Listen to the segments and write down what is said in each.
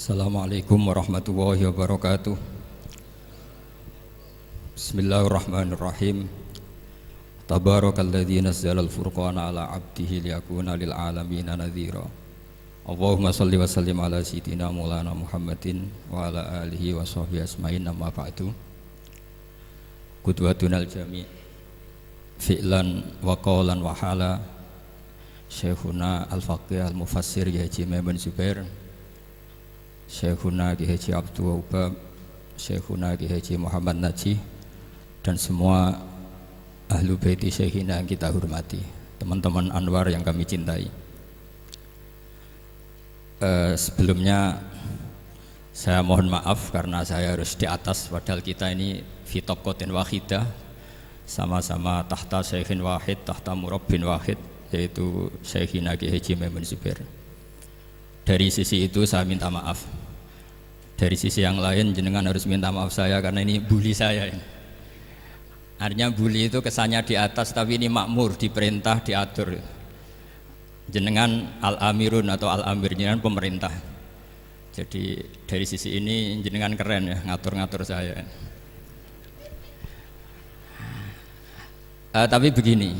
Assalamualaikum warahmatullahi wabarakatuh. Bismillahirrahmanirrahim. Tabarakalladzi nazzala al-furqana ala 'abdihi liyakuna lil 'alamin nadhira. Allahumma shalli wa sallim ala sayyidina Maulana Muhammadin wa ala alihi wa sahbihi asma'in, amma ba'du. Qudwatunal jami' fi'lan wa qawlan wa hala Syekhuna al-faqih al-mufassir Kiai Haji Maimun Zubair, Syekhuna Kiai Haji Abdul Wahab, Syekhuna Kiai Haji Muhammad Najih, dan semua ahlu baiti syekhina yang kita hormati, teman-teman Anwar yang kami cintai. Sebelumnya saya mohon maaf karena saya harus di atas, padahal kita ini fi tabqatin wahidah, sama-sama tahta syekhin wahid, tahta murabbin wahid, yaitu Syekhina Kiai Haji Maimun Zubair. Dari sisi itu saya minta maaf. Dari sisi yang lain jenengan harus minta maaf saya karena ini bully saya ini. Artinya bully itu kesannya di atas, tapi ini makmur, diperintah, diatur. Jenengan al-amirun atau al-amir, jenengan pemerintah. Jadi dari sisi ini jenengan keren ya, ngatur-ngatur saya. Tapi begini,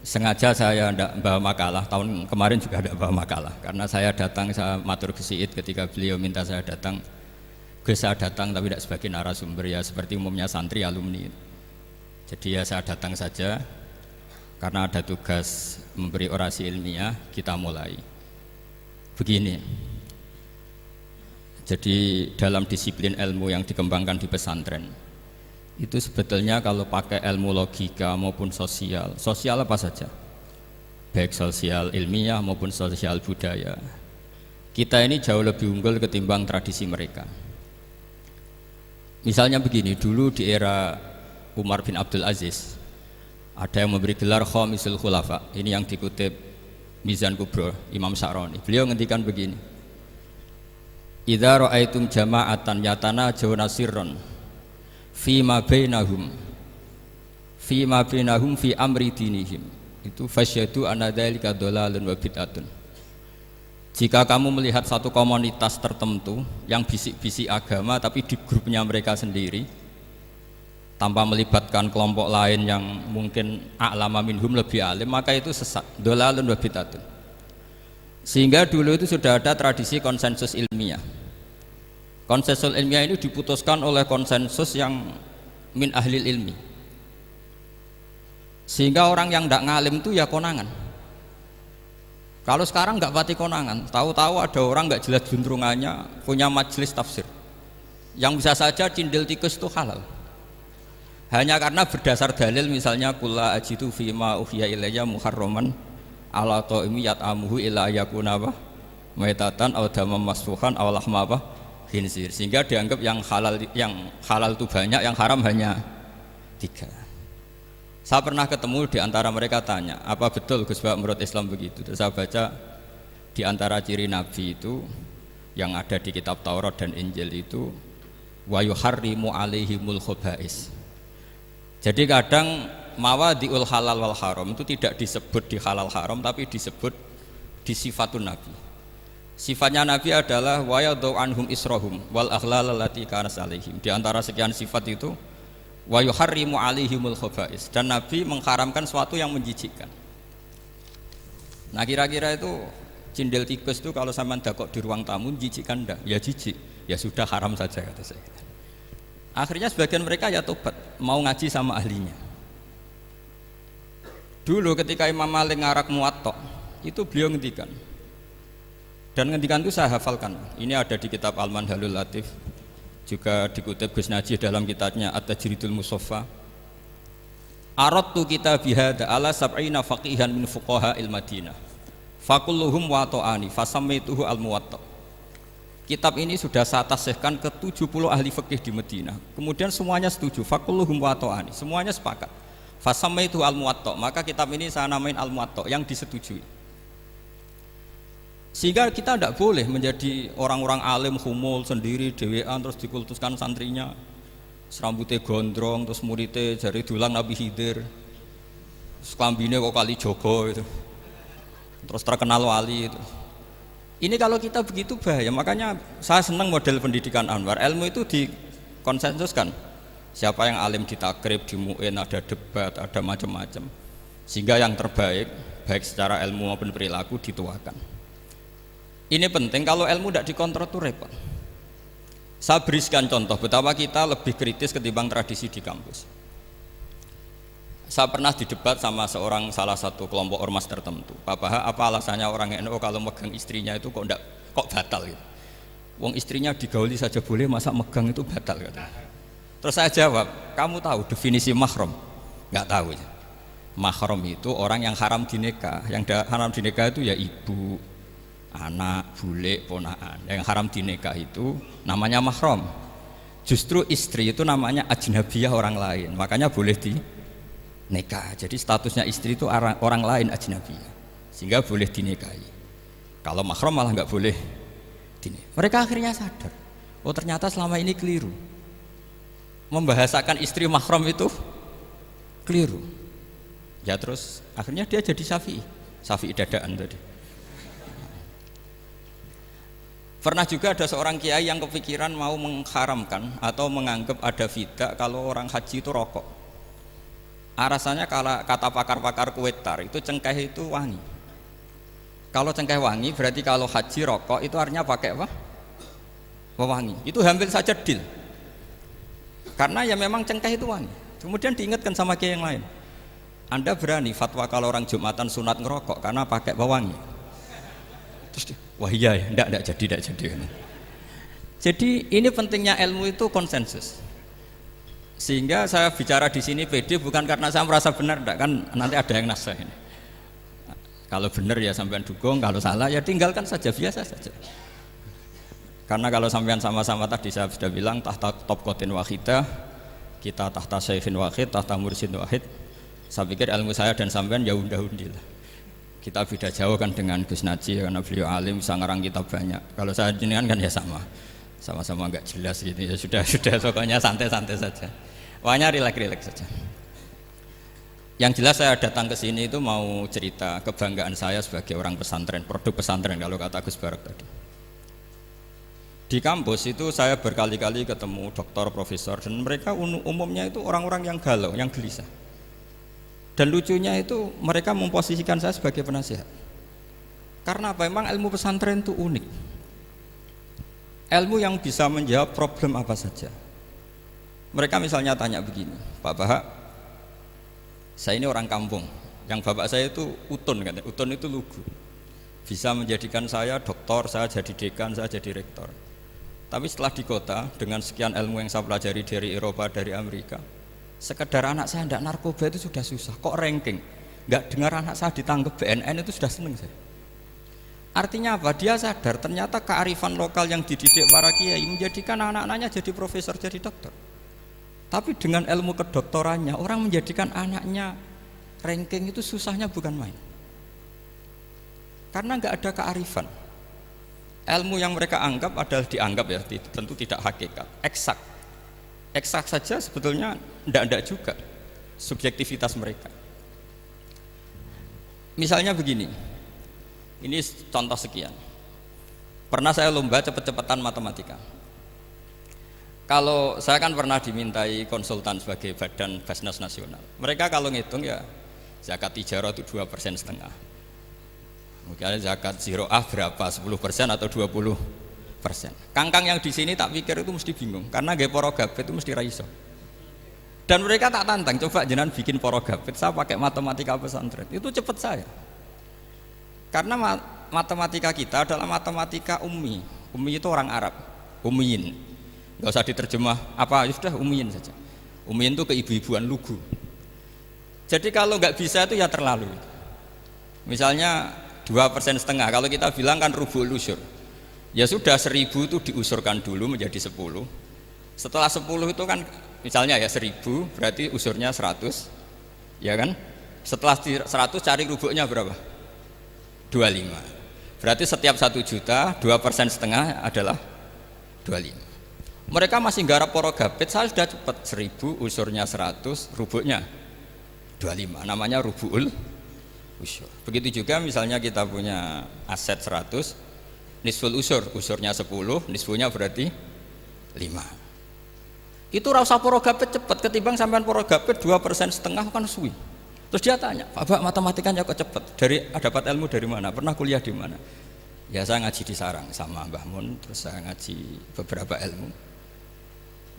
sengaja saya tidak bawa makalah, tahun kemarin juga tidak bawa makalah, karena saya datang, saya matur ke Siid ketika beliau minta saya datang. Saya datang tapi tidak sebagai narasumber, ya seperti umumnya santri alumni. Jadi ya saya datang saja karena ada tugas memberi orasi ilmiah. Kita mulai begini. Jadi dalam disiplin ilmu yang dikembangkan di pesantren itu sebetulnya kalau pakai ilmu logika maupun sosial apa saja, baik sosial ilmiah maupun sosial budaya, kita ini jauh lebih unggul ketimbang tradisi mereka. Misalnya begini, dulu di era Umar bin Abdul Aziz ada yang memberi gelar Khamisul Khulafa, ini yang dikutip Mizan Kubro Imam Sa'roni. Beliau ngendikan begini, idza ra'aitum jama'atan yatanajawna sirran fima bainahum fi amri dinihim, itu fasyadu anna dzalika dhalalun wa bid'atun. Jika kamu melihat satu komunitas tertentu yang bisik-bisik agama tapi di grupnya mereka sendiri tanpa melibatkan kelompok lain yang mungkin a'lama minhum, lebih alim, maka itu sesat, dhalalun wa bid'atun. Sehingga dulu itu sudah ada tradisi konsensus ilmiah. Konsensus ilmiah ini diputuskan oleh konsensus yang min ahlil ilmi, sehingga orang yang tidak ngalim itu ya konangan. Kalau sekarang nggak pati konangan, tahu-tahu ada orang nggak jelas juntrungannya punya majelis tafsir yang bisa saja cindil tikus itu halal, hanya karena berdasar dalil, misalnya kula ajitu fima uhiya ilayya muharraman ala ta'imi yat'amuhu illa yakuna maitatan aw damam masfuhan aw lahma khinzir, sehingga dianggap yang halal itu banyak, yang haram hanya 3. Saya pernah ketemu di antara mereka, tanya, apa betul Gus Bak menurut Islam begitu? Terus saya baca di antara ciri Nabi itu yang ada di kitab Taurat dan Injil itu wa yuharrimu alaihimul khaba'is. Jadi kadang mawadi'ul halal wal haram itu tidak disebut di halal haram, tapi disebut di sifatun Nabi. Sifatnya Nabi adalah wa yadau anhum israhum wal aghlal allati kanat alaihim. Di antara sekian sifat itu wa yuharrimu alaihimul khaba'is, dan Nabi mengharamkan sesuatu yang menjijikkan. Nah kira-kira itu cindil tikus itu kalau sama dakok di ruang tamu menjijikkan enggak? Ya jijik, ya sudah haram saja kata saya. Akhirnya sebagian mereka ya tobat, mau ngaji sama ahlinya. Dulu ketika Imam Malik ngarak Muwatta itu beliau ngendikan, dan ngendikan itu saya hafalkan. Ini ada di kitab Al-Manhalul Latif, juga dikutip Gus Najih dalam kitabnya At-Tajridul Musaffa. Aradtu kitabi hadza ala sab'ina faqihan min fuqaha il-Madinah fakulluhum wa ta'ani fasammaituhu al-Muwatta. Kitab ini sudah saya tasihkan ke 70 ahli fikih di Madinah, kemudian semuanya setuju, fakulluhum wa ta'ani, semuanya sepakat, fasammaituhu al-Muwatta, maka kitab ini saya namain al-Muwatta, yang disetujui. Sehingga kita tidak boleh menjadi orang-orang alim humul sendiri dewean terus dikultuskan santrinya, serambutnya gondrong, terus muridnya jari dulang Nabi Khidir, sekambine kok kali Jogo itu, terus terkenal wali itu. Ini kalau kita begitu bahaya. Makanya saya senang model pendidikan Anwar. Ilmu itu dikonsensuskan. Siapa yang alim di takrib, di mu'in, ada debat, ada macam-macam. Sehingga yang terbaik, baik secara ilmu maupun perilaku dituakan. Ini penting, kalau ilmu tidak dikontrol itu repot. Saya berikan contoh betapa kita lebih kritis ketimbang tradisi di kampus. Saya pernah didebat sama salah satu kelompok ormas tertentu. Pak Baha, apa alasannya orang NU kalau megang istrinya itu kok batal gitu? Wong istrinya digauli saja boleh, masa megang itu batal gitu. Terus saya jawab, kamu tahu definisi mahram? Nggak tahu ya. Mahram itu orang yang haram dinikah. Yang haram dinikah itu ya ibu, anak, bule, ponaan. Yang haram dinikah itu namanya mahram. Justru istri itu namanya ajnabiyah, orang lain. Makanya boleh nikah. Jadi statusnya istri itu orang lain ajnabiyah, sehingga boleh dinikahi. Kalau mahram malah nggak boleh dinikahi. Mereka akhirnya sadar, oh ternyata selama ini keliru. Membahasakan istri mahram itu keliru. Ya terus akhirnya dia jadi Syafi'i dadaan tadi. Pernah juga ada seorang kiai yang kepikiran mau mengharamkan atau menganggap ada fidah kalau orang haji itu rokok. Rasanya kalau kata pakar-pakar kuetar itu cengkeh itu wangi. Kalau cengkeh wangi berarti kalau haji rokok itu artinya pakai apa? Wangi. Itu hampir saja deal. Karena ya memang cengkeh itu wangi. Kemudian diingatkan sama kiai yang lain. Anda berani fatwa kalau orang Jumatan sunat ngerokok karena pakai pewangi? Terus wah iya ya, enggak jadi. Jadi ini pentingnya ilmu itu konsensus. Sehingga saya bicara di sini pede bukan karena saya merasa benar, enggak, kan nanti ada yang nasah ini. Kalau benar ya sampean dukung, kalau salah ya tinggalkan saja, biasa saja. Karena kalau sampean sama-sama tadi saya sudah bilang tahta topkotin wahidah, kita tahta syekhin wahid, tahta mursyid wahid. Saya pikir ilmu saya dan sampean ya undah-undi lah. Kita beda jauh kan dengan Gus Naji karena beliau alim bisa ngarang kitab banyak. Kalau saya jenengan kan ya sama-sama enggak jelas gitu ya, sudah pokoknya santai-santai saja. Pokoknya rileks saja. Yang jelas saya datang ke sini itu mau cerita kebanggaan saya sebagai orang pesantren, produk pesantren kalau kata Gus Barak tadi. Di kampus itu saya berkali-kali ketemu doktor, profesor, dan mereka umumnya itu orang-orang yang galau, yang gelisah. Dan lucunya itu mereka memposisikan saya sebagai penasihat. Karena apa? Memang ilmu pesantren itu unik. Ilmu yang bisa menjawab problem apa saja. Mereka misalnya tanya begini, Pak Baha, saya ini orang kampung, yang bapak saya itu utun, kan? Utun itu lugu, bisa menjadikan saya doktor, saya jadi dekan, saya jadi rektor. Tapi setelah di kota, dengan sekian ilmu yang saya pelajari dari Eropa, dari Amerika, sekedar anak saya tidak narkoba itu sudah susah, kok ranking? Nggak dengar anak saya ditangkap BNN itu sudah seneng saya. Artinya apa? Dia sadar ternyata kearifan lokal yang dididik para kiai menjadikan anak-anaknya jadi profesor, jadi dokter. Tapi dengan ilmu kedoktorannya, orang menjadikan anaknya ranking itu susahnya bukan main. Karena nggak ada kearifan. Ilmu yang mereka anggap adalah dianggap ya, tentu tidak hakikat, eksak. Eksak saja sebetulnya tidak juga subjektivitas mereka. Misalnya begini, ini contoh sekian. Pernah saya lomba cepet-cepetan matematika. Kalau saya kan pernah dimintai konsultan sebagai badan Basnas Nasional. Mereka kalau ngitung ya zakat tijarah itu 2,5%. Mungkin zakat ziroah berapa? 10% atau 20%. Kangkang yang di sini tak pikir itu mesti bingung karena gaya porogabit itu mesti raiso. Dan mereka tak tantang, coba jenengan bikin porogabit, saya pakai matematika pesantren. Itu cepat saya. Karena matematika kita adalah matematika ummi. Ummi itu orang Arab, ummiyin. Enggak usah diterjemah apa, ya sudah ummiyin saja. Ummiyin itu keibu-ibuan lugu. Jadi kalau nggak bisa itu ya terlalu. Misalnya 2,5%, kalau kita bilang kan rubu'ul usyur. Ya sudah 1.000 itu diusurkan dulu menjadi 10. Setelah 10 itu kan misalnya ya 1.000 berarti usurnya 100. Ya kan? Setelah 100 cari rubu'nya berapa? 25. Berarti setiap 1 juta 2,5% adalah 25. Mereka masih garap porogabit, saya sudah cepat 1.000 usurnya 100, rubu'nya 25. Namanya rubu'ul usyur. Begitu juga misalnya kita punya aset 100, nisful usur, usurnya 10, nisfunya berarti 5. Itu rasa porogapet cepet ketimbang sampean porogapet 2,5% kan suwi. Terus dia tanya, Pak matematikanya kok cepet? Dapat ilmu dari mana? Pernah kuliah di mana? Ya saya ngaji di Sarang sama Mbah Mun, terus saya ngaji beberapa ilmu.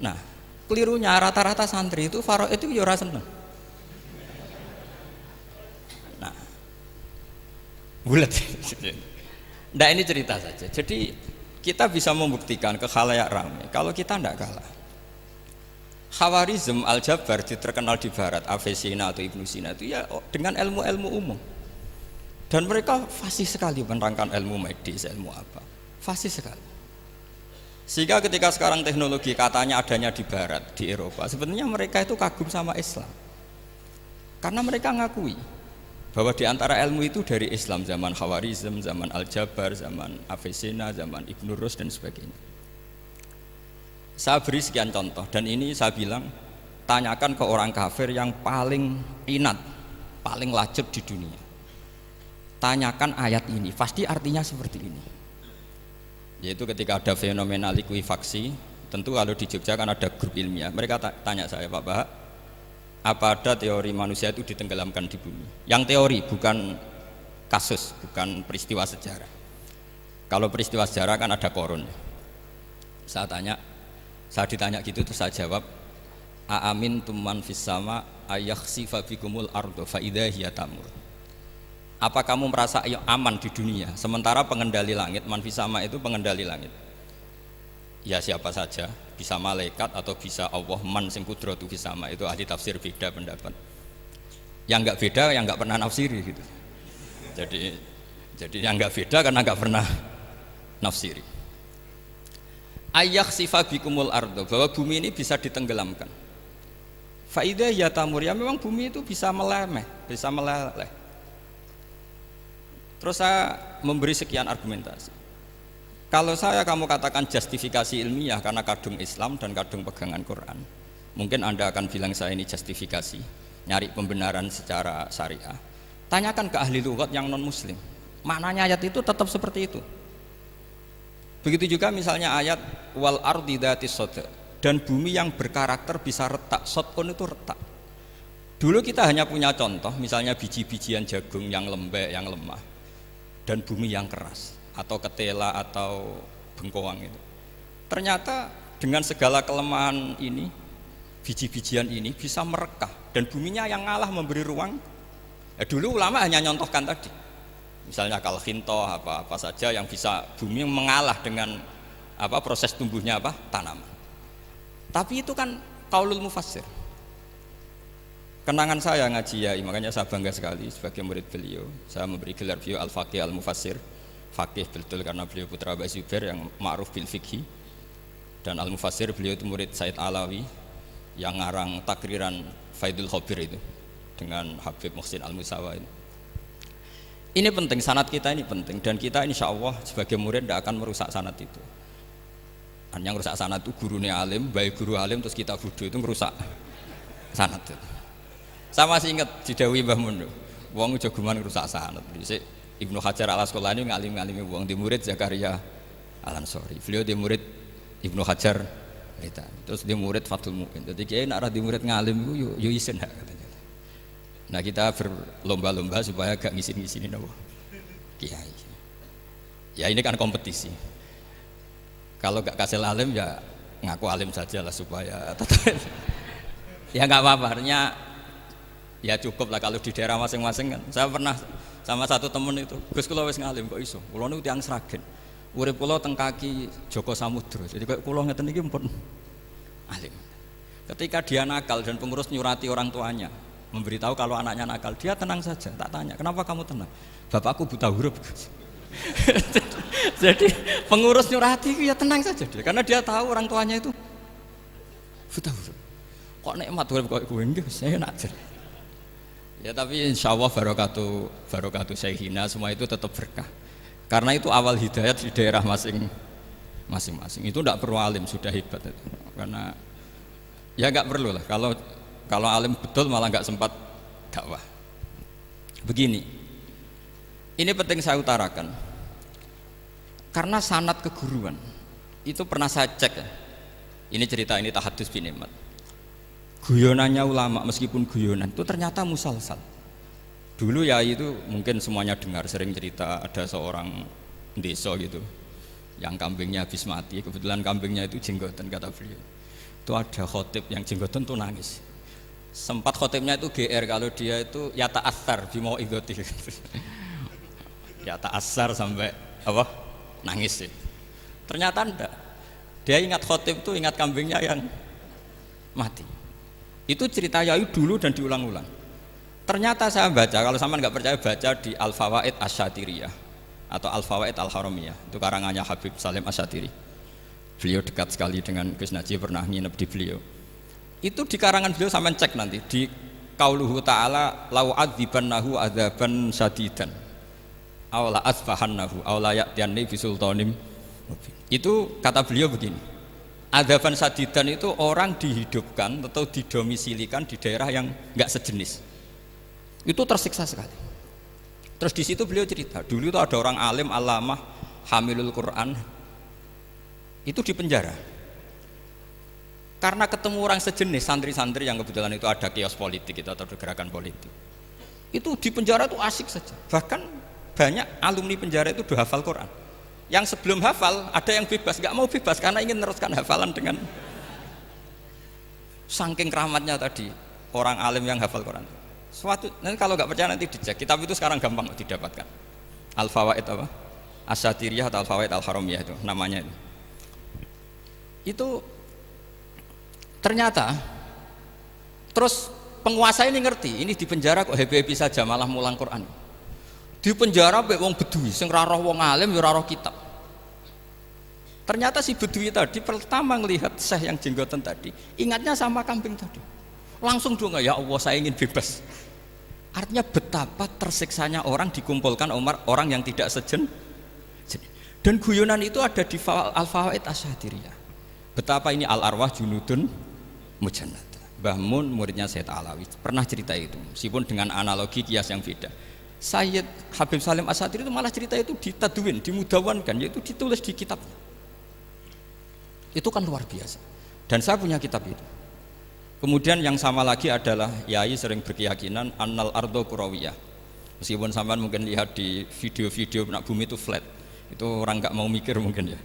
Nah, kelirunya rata-rata santri itu faraid itu ya ora seneng. Nah, bulat. Nah ini cerita saja. Jadi kita bisa membuktikan ke khalayak ramai kalau kita tidak kalah. Khawarizm Al-Jabar terkenal di barat, Avicenna atau Ibnu Sina itu ya dengan ilmu-ilmu umum. Dan mereka fasih sekali menerangkan ilmu medis, ilmu apa. Fasih sekali. Sehingga ketika sekarang teknologi katanya adanya di barat, di Eropa, sebenarnya mereka itu kagum sama Islam. Karena mereka ngakui bahwa di antara ilmu itu dari Islam, zaman Khawarizm, zaman Al-Jabar, zaman Avicenna, zaman Ibnu Rus dan sebagainya. Saya beri sekian contoh dan ini saya bilang tanyakan ke orang kafir yang paling inat, paling lajeb di dunia. Tanyakan ayat ini, pasti artinya seperti ini. Yaitu ketika ada fenomena likuifaksi, tentu kalau di Jogja kan ada grup ilmiah. Mereka tanya saya, Pak Bahak, apa ada teori manusia itu ditenggelamkan di bumi? Yang teori, bukan kasus, bukan peristiwa sejarah. Kalau peristiwa sejarah kan ada korun. Saya ditanya gitu terus saya jawab, aamin tuman fis sama ayakhsifa bikumul ardo fa idza hiya tamur. Apa kamu merasa aman di dunia sementara pengendali langit, man fis sama itu pengendali langit. Ya siapa saja, bisa malaikat atau bisa Allah, man sing kudratu fis sama, itu ahli tafsir beda pendapat. Yang enggak beda yang enggak pernah nafsiri gitu. Jadi yang enggak beda karena enggak pernah nafsiri. Ayak sifabikumul ardo, bahwa bumi ini bisa ditenggelamkan. Faidah ya tamur, ya memang bumi itu bisa meleleh. Terus saya memberi sekian argumentasi. Kalau kamu katakan justifikasi ilmiah karena kadung Islam dan kadung pegangan Quran, mungkin Anda akan bilang saya ini justifikasi, nyari pembenaran secara syariah. Tanyakan ke ahli lughat yang non muslim, maknanya ayat itu tetap seperti itu. Begitu juga misalnya ayat wal ardi dzatis sodq, dan bumi yang berkarakter bisa retak. Sodqun itu retak. Dulu kita hanya punya contoh, misalnya biji-bijian jagung yang lembek, yang lemah, dan bumi yang keras, atau ketela atau bengkoang itu. Ternyata dengan segala kelemahan ini, biji-bijian ini bisa merekah, dan buminya yang ngalah memberi ruang. Dulu ulama hanya nyontohkan tadi. Misalnya kalkhinto apa saja yang bisa bumi mengalah dengan proses tumbuhnya tanaman. Tapi itu kan qaulul mufassir. Kenangan saya ngaji ya, makanya saya bangga sekali sebagai murid beliau. Saya memberi gelar beliau al-faqih al-mufassir. Faqih betul karena beliau putra Mbah Zubair yang ma'ruf bil fiqhi. Dan al-mufassir beliau itu murid Said Alawi yang ngarang takriran Faidul Khabir itu dengan Habib Muhsin Al-Musawa ini. Ini penting, sanad kita ini penting, dan kita insya Allah sebagai murid tidak akan merusak sanad itu. Yang merusak sanad itu gurunya alim, baik guru alim terus kita bodoh itu merusak sanad itu. Saya masih ingat didhawuhi Mbah Mun, wong jagoan merusak sanad. Ibnu Hajar Al-Asqalani ngalim-ngalimi wong, di murid Zakaria Al-Ansori. Beliau di murid Ibnu Hajar terus di murid Fathul Mu'in. Jadi kiai nak ra di murid ngalim iku yo isin katanya. Nah kita berlomba-lomba supaya gak ngisin-ngisinin kiai. Ya ini kan kompetisi. Kalau gak kasih alim ya ngaku alim saja lah supaya ya nggak apa-apa. Artinya ya cukup lah kalau di daerah masing-masing kan. Saya pernah sama satu temen itu, Gus kula wis ngalim kok iso. Kula niku tiyang Sragen. Urip kula teng kaki Joko Samudra. Jadi kok kula ngeten iki mpun alim. Ketika dia nakal dan pengurus nyurati orang tuanya memberitahu kalau anaknya nakal, dia tenang saja. Tak tanya, kenapa kamu tenang? Bapakku buta huruf. Jadi pengurus nyurati ya tenang saja dia, karena dia tahu orang tuanya itu buta huruf. Kok nikmat huruf kok gue nggih, saya nak. Ya tapi insya Allah barokatuh Syekhina semua itu tetap berkah. Karena itu awal hidayat di daerah masing-masing. Itu tidak perlu alim, sudah hebat itu. Karena ya nggak perlu lah. Kalau alim betul malah nggak sempat dakwah. Begini, ini penting saya utarakan. Karena sanad keguruan itu pernah saya cek ya. Ini cerita ini tahadus bin Imad. Guyonannya ulama meskipun guyonan itu ternyata musalsal. Dulu ya itu mungkin semuanya dengar sering cerita ada seorang desa gitu yang kambingnya habis mati, kebetulan kambingnya itu jenggotan kata beliau. Itu ada khotib yang jenggotan tuh nangis. Sempat khotibnya itu GR kalau dia itu ya ta'assar bimau idoti. Ya ta'assar sampai apa? Nangis sih. Ternyata enggak. Dia ingat khotib itu ingat kambingnya yang mati. Itu cerita Yai dulu dan diulang-ulang. Ternyata saya baca, kalau sama nggak percaya baca di Al-Fawaid Asy-Syatiriyah atau Al-Fawaid Al-Haramiyah. Itu karangannya Habib Salim Asy-Syatiri. Beliau dekat sekali dengan Gus Najib, pernah nginep di beliau. Itu di karangan beliau sampai cek nanti di qauluhu ta'ala lau adzibannahu adzaban syadidan aw la asfahannahu aw la ya'tiyanni bisultanim. Itu kata beliau begini, adzaban syadidan itu orang dihidupkan atau didomisilikan di daerah yang enggak sejenis, itu tersiksa sekali. Terus di situ beliau cerita, dulu itu ada orang alim alamah hamilul Quran itu di penjara karena ketemu orang sejenis santri-santri yang kebetulan itu ada kios politik itu atau gerakan politik. Itu di penjara itu asik saja. Bahkan banyak alumni penjara itu udah hafal Quran. Yang sebelum hafal ada yang bebas, nggak mau bebas karena ingin meneruskan hafalan dengan saking keramatnya tadi orang alim yang hafal Quran. Nanti kalau nggak percaya nanti dicek. Kitab itu sekarang gampang didapatkan. Al-Fawaid apa? Asy-Syatiriyah atau Al-Fawaid Al-Haramiyah itu namanya itu. Itu ternyata terus penguasa ini ngerti, ini di penjara kok happy-happy saja malah mulang Quran. Di penjara mek wong bedui sing ra roh wong alim ya ora roh kitab. Ternyata si bedui tadi pertama melihat syekh yang jenggotan tadi, ingatnya sama kambing tadi. Langsung doa, ya Allah saya ingin bebas. Artinya betapa tersiksanya orang dikumpulkan orang yang tidak sejen. Dan guyonan itu ada di Al-Fawaid Asy-Syatiriyah. Betapa ini al-arwah junudun mujannad. Mbah Mun muridnya Sayyid Alawi pernah cerita itu, meskipun dengan analogi kias yang beda. Sayyid Habib Salim Asy-Syatiri itu malah cerita itu ditadwin, dimudawankan, yaitu ditulis di kitab. Itu kan luar biasa. Dan saya punya kitab itu. Kemudian yang sama lagi adalah Yai sering berkeyakinan annal ardo kurawiyah. Meskipun sampean mungkin lihat di video-video nak bumi itu flat, itu orang nggak mau mikir mungkin ya.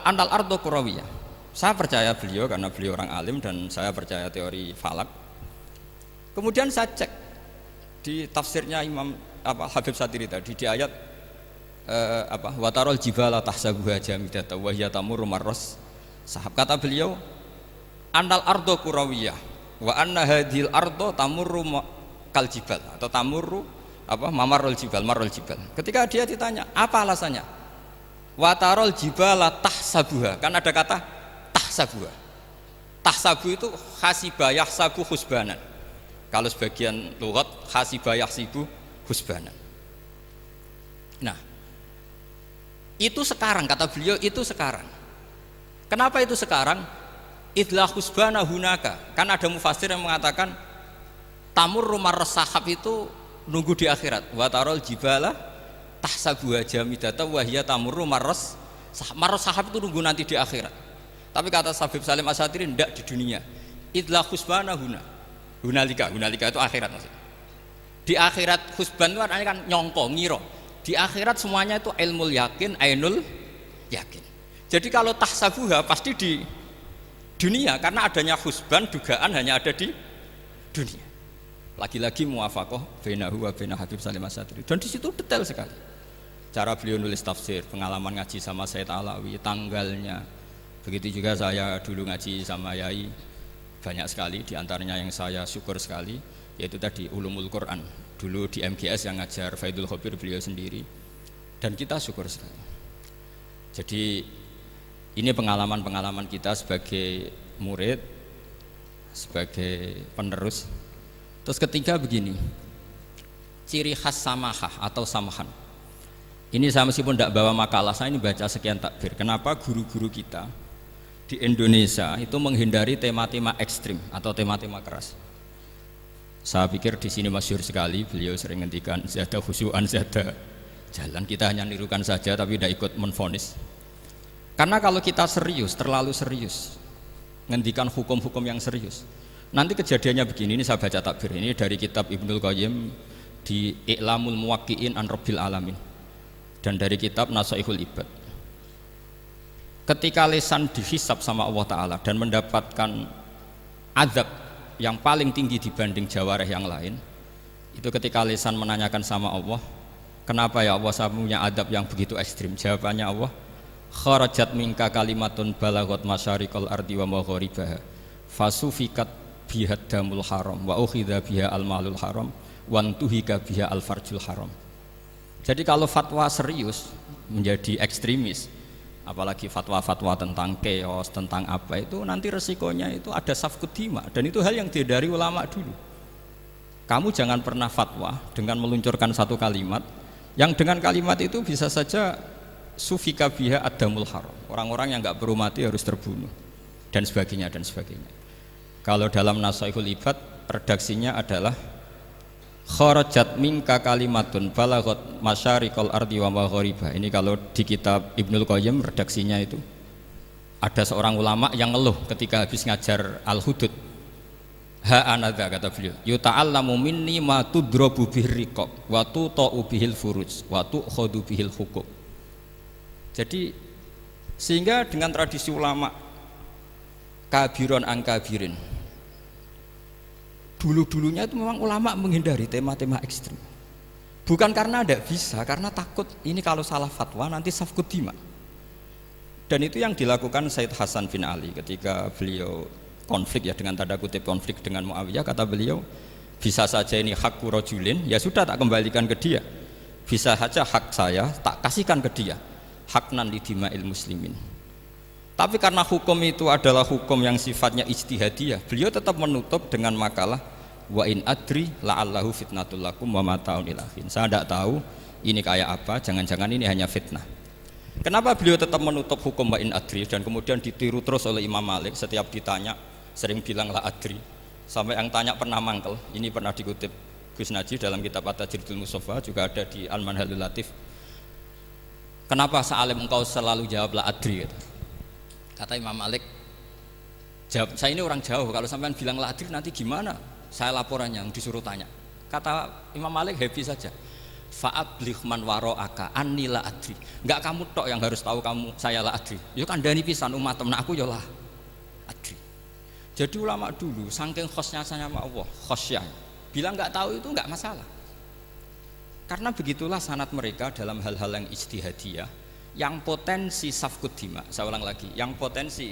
Annal ardo kurawiyah. Saya percaya beliau karena beliau orang alim dan saya percaya teori falak. Kemudian saya cek di tafsirnya Imam Habib Syatiri tadi di ayat watarol jibala tahsabuha jamidatan wa hiya tamurru marras sahab. Kata beliau annal ardo kurawiyah wa anna hadhil ardo tamurru kal jibal atau tamurru mamarul jibal marul jibal. Ketika dia ditanya apa alasannya, watarol jibala tahsabuha, kan ada kata tahsabuha. Tahsabu itu hasibah yahsabu husbanan. Kalau sebagian lughat hasibah yahsibu husbanan. Nah, itu sekarang kata beliau, itu sekarang. Kenapa itu sekarang? Idlah husbana hunaka. Kan ada mufasir yang mengatakan tamurru marras sahab itu nunggu di akhirat. Wa tarol jibala tahsabuha jamidata wa hiya tamurru marras sahab. Marras sahab itu nunggu nanti di akhirat. Tapi kata Habib Salim Asy-Syatiri tidak di dunia. Idlah husbana hunalika itu akhirat maksudnya. Di akhirat husban itu artinya kan nyongko, ngiro. Di akhirat semuanya itu ilmul yakin, ainul yakin. Jadi kalau tahsabuha pasti di dunia karena adanya husban, dugaan hanya ada di dunia. Lagi-lagi muwafaqah bainahu wa baina Habib Salim Asy-Syatiri. Dan di situ detail sekali. Cara beliau nulis tafsir, pengalaman ngaji sama Sayyid Alawi, tanggalnya. Begitu juga saya dulu ngaji sama Yai, banyak sekali diantaranya yang saya syukur sekali, yaitu tadi ulumul Quran. Dulu di MGS yang ngajar Faidul Khobir beliau sendiri, dan kita syukur sekali. Jadi ini pengalaman-pengalaman kita sebagai murid, sebagai penerus. Terus ketiga begini, ciri khas samahah atau samahan. Ini saya meskipun tidak bawa makalah, saya ini baca sekian takbir. Kenapa guru-guru kita di Indonesia itu menghindari tema-tema ekstrim atau tema-tema keras? Saya pikir di sini masyhur sekali, beliau sering ngendikan zada khusyu'an zada jalan, kita hanya nirukan saja tapi tidak ikut menvonis. Karena kalau kita serius, terlalu serius, ngendikan hukum-hukum yang serius, nanti kejadiannya begini. Ini saya baca takbir ini dari kitab Ibnul Qayyim di I'lamul Muwaqqi'in an Rabbil Alamin dan dari kitab Nasaihul Ibad. Ketika lisan dihisab sama Allah Ta'ala dan mendapatkan azab yang paling tinggi dibanding jawareh yang lain, itu ketika lisan menanyakan sama Allah, kenapa ya Allah saya punya adab yang begitu ekstrim? Jawabannya Allah, kharajat minka kalimatun balagot masyariqal ardi wa magharibaha fasufikat biha damul haram wa ukhidha biha al-malul haram wa antuhika biha al-farjul haram. Jadi kalau fatwa serius menjadi ekstremis, apalagi fatwa-fatwa tentang chaos, tentang apa, itu nanti resikonya itu ada safkut dima, dan itu hal yang dihindari ulama dulu. Kamu jangan pernah fatwa dengan meluncurkan satu kalimat yang dengan kalimat itu bisa saja sufika biha adamul haram, orang-orang yang nggak perlu mati harus terbunuh, dan sebagainya dan sebagainya. Kalau dalam Nasaihul Ibad redaksinya adalah kharajat minka kalimatun balagot masyariqal ardi wa maghariba. Ini kalau di kitab Ibnul Qayyim redaksinya itu ada seorang ulama yang ngeluh ketika habis ngajar Al-Hudud. Ha anadza, kata beliau, yuta'allamu minni ma tudrabu bihir riqab wa tuta'u bihil furuj wa tu'khadhu bihil huquq. Jadi sehingga dengan tradisi ulama kabiron angkabirin, dulu-dulunya itu memang ulama menghindari tema-tema ekstrim. Bukan karena tidak bisa, karena takut ini kalau salah fatwa nanti safkut dima. Dan itu yang dilakukan Said Hasan bin Ali ketika beliau konflik, ya dengan tanda kutip konflik dengan Muawiyah. Kata beliau, bisa saja ini hakku rajulin, ya sudah tak kembalikan ke dia. Bisa saja hak saya tak kasihkan ke dia, haknan lidima'il muslimin. Tapi karena hukum itu adalah hukum yang sifatnya ijtihadiyah, beliau tetap menutup dengan makalah wa in adri la'allahu fitnatul lakum wa mata'un ilahin. Saya tidak tahu ini kayak apa, jangan-jangan ini hanya fitnah. Kenapa beliau tetap menutup hukum wa in adri dan kemudian ditiru terus oleh Imam Malik, setiap ditanya sering bilang la adri, sampai yang tanya pernah mangkel. Ini pernah dikutip Gus Najih dalam kitab At-Tajridul Mustafa, juga ada di Al-Manhalul Latif. Kenapa sealim engkau selalu jawab la adri? Kata Imam Malik, jawab, saya ini orang jauh, kalau sampean bilang la adri nanti gimana? Saya laporannya yang disuruh tanya. Kata Imam Malik, happy saja. Fa'abligh man wara'aka anni la adri. Enggak kamu tok yang harus tahu kamu saya la adri. Ya kandhani pisan umat temen aku ya la adri. Jadi ulama dulu saking khosnya sama Allah, khosyah, bilang enggak tahu itu enggak masalah. Karena begitulah sanad mereka dalam hal-hal yang ijtihadiyah, yang potensi safkut dima. Saya ulang lagi, yang potensi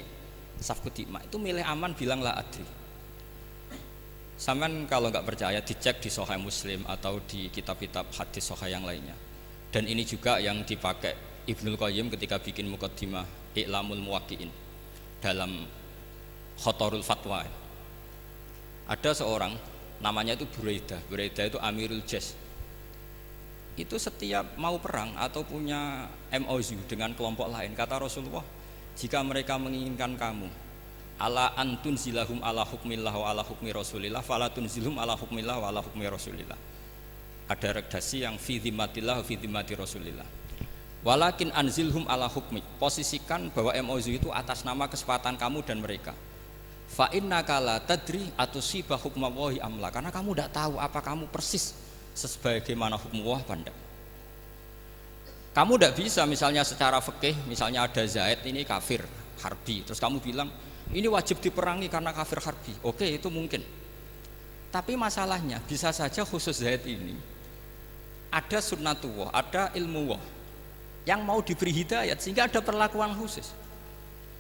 safkut dima itu milih aman bilang la adri. Sampean kalau nggak percaya dicek di Sahih Muslim atau di kitab-kitab hadis Sahih yang lainnya. Dan ini juga yang dipakai Ibnul Qayyim ketika bikin muqaddimah I'lamul Muwaqqi'in dalam Khotorul Fatwa. Ada seorang namanya itu Buraidah. Buraidah itu Amirul Jaysh. Itu setiap mau perang atau punya MOU dengan kelompok lain, kata Rasulullah, jika mereka menginginkan kamu ala antun zilahum ala hukmillah wa ala hukmi rasulillah fala tunzilhum ala hukmillah wa ala hukmi rasulillah. Ada redaksi yang fi dhimmatillah wa fi dhimmati rasulillah. Walakin anzilhum ala hukmi, posisikan bahwa MOU itu atas nama kesepakatan kamu dan mereka. Fa innaka la tadri atusiba hukmallahi amla, karena kamu tidak tahu apa kamu persis sebagaimana hukum Allah pandang. Kamu tidak bisa misalnya secara fikih, misalnya ada Zaid ini kafir harbi, terus kamu bilang ini wajib diperangi karena kafir harbi. Oke, itu mungkin. Tapi masalahnya bisa saja khusus Zaid ini ada sunnatullah, ada ilmu Allah yang mau diberi hidayat sehingga ada perlakuan khusus.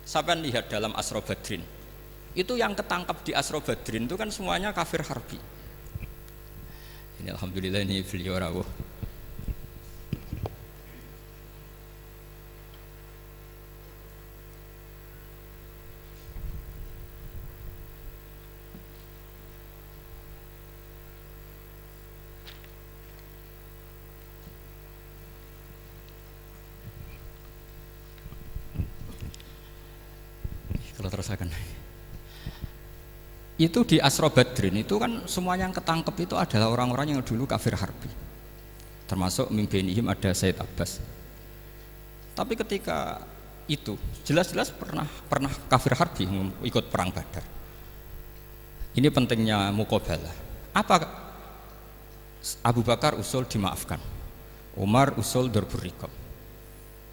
Sampai lihat dalam Asra Badrin, itu yang ketangkap di Asra Badrin itu kan semuanya kafir harbi. Ini alhamdulillah ini beliau rawuh. Kalau terusakan. Itu di Asra Badrin itu kan semuanya yang ketangkep itu adalah orang-orang yang dulu kafir harbi. termasuk mimpinihim ada Said Abbas. Tapi ketika itu jelas-jelas pernah kafir harbi ikut perang Badar. Ini pentingnya muqabalah. Apa Abu Bakar usul dimaafkan, Umar usul darbur riqab.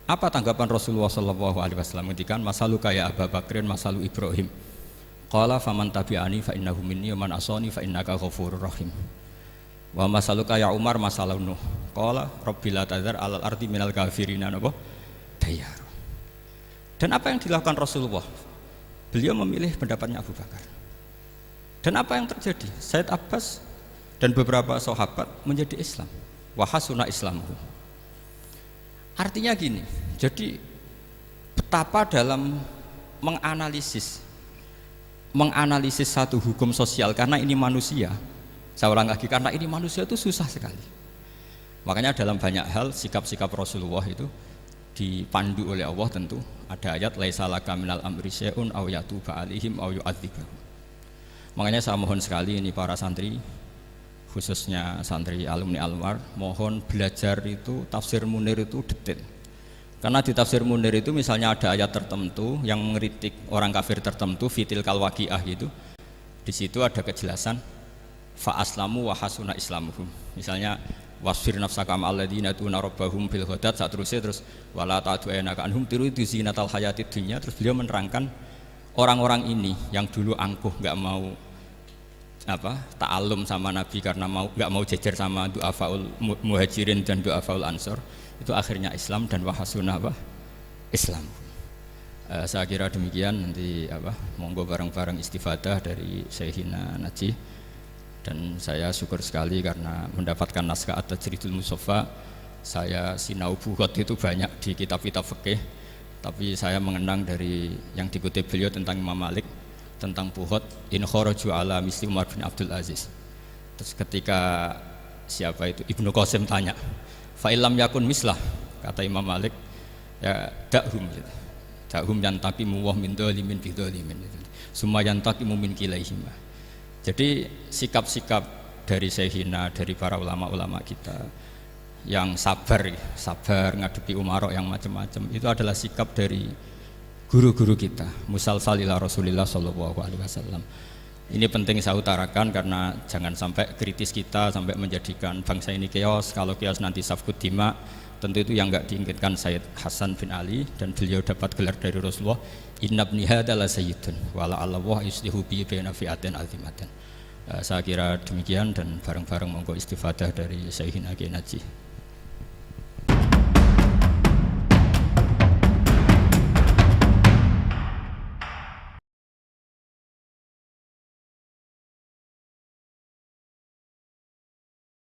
Apa tanggapan Rasulullah sallallahu alaihi wasallam ketika masaluka ya Abu Bakrin masalu Ibrahim? Qala faman tabi'ani fa innahu minni wa man asani fa innaka ghafurur rahim. Wa masaluka ya Umar masalau Nuh. Qala rabbil la tadzar alal ardi minal kafirina napa dayar. Dan apa yang dilakukan Rasulullah? Beliau memilih pendapatnya Abu Bakar. Dan apa yang terjadi? Said Abbas dan beberapa sahabat menjadi Islam. Wa hasuna islamuhum. Artinya gini, jadi betapa dalam menganalisis satu hukum sosial, karena ini manusia, saya ulang lagi, karena ini manusia itu susah sekali. Makanya dalam banyak hal sikap-sikap Rasulullah itu dipandu oleh Allah. Tentu ada ayat laisa laka minal amri syai'un aw yatuba alaihim aw yu'adzibahum. Makanya saya mohon sekali ini para santri, khususnya santri alumni Alwar, mohon belajar itu tafsir Munir itu detail. Karena di tafsir Munir itu misalnya ada ayat tertentu yang mengkritik orang kafir tertentu, fitil kalwaqiah gitu. Di situ ada kejelasan fa aslamu wa hasuna islamuhum. Misalnya wasfir nafsaka ma'al ladzina tuna rabbahum bil ghadat, terus wala ta'du'anaka anhum turidu zinatal hayatid dunya. Terus beliau menerangkan orang-orang ini yang dulu angkuh enggak mau ta'alum sama Nabi karena enggak mau jejer sama du'afaul muhajirin dan du'afaul ansor, itu akhirnya Islam dan wahasuna Islam. Saya kira demikian. Nanti monggo bareng-bareng istifadah dari Syekhina Najih. Dan saya syukur sekali karena mendapatkan naskah At-Tajridul Mushaffa. Saya sinau buhot itu banyak di kitab-kitab fikih, tapi saya mengenang dari yang dikutip beliau tentang Imam Malik, tentang buhot in kharaju ala misli Umar bin Abdul Aziz. Terus ketika siapa itu Ibnu Qasim tanya, fa illam yakun mislah, kata Imam Malik, ya dakhum gitu. Dakhum yantaqimu wa min dzalimin bi dzalimin. Summa yantaqimu min kilaihima. Jadi sikap-sikap dari Syekhina, dari para ulama-ulama kita yang sabar ngadepi umarok yang macam-macam, itu adalah sikap dari guru-guru kita, musalsal ila Rasulillah sallallahu alaihi wasallam. Ini penting saya utarakan karena jangan sampai kritis kita sampai menjadikan bangsa ini keos. Kalau keos nanti safkut dima, tentu itu yang enggak diinginkan Sayyid Hasan bin Ali, dan beliau dapat gelar dari Rasulullah, inna ibni hadza la sayyidun wa la Allah yuslihu bi baina fi'atin azimatin. Saya kira demikian, dan bareng-bareng monggo istifadah dari Syekhina Najih.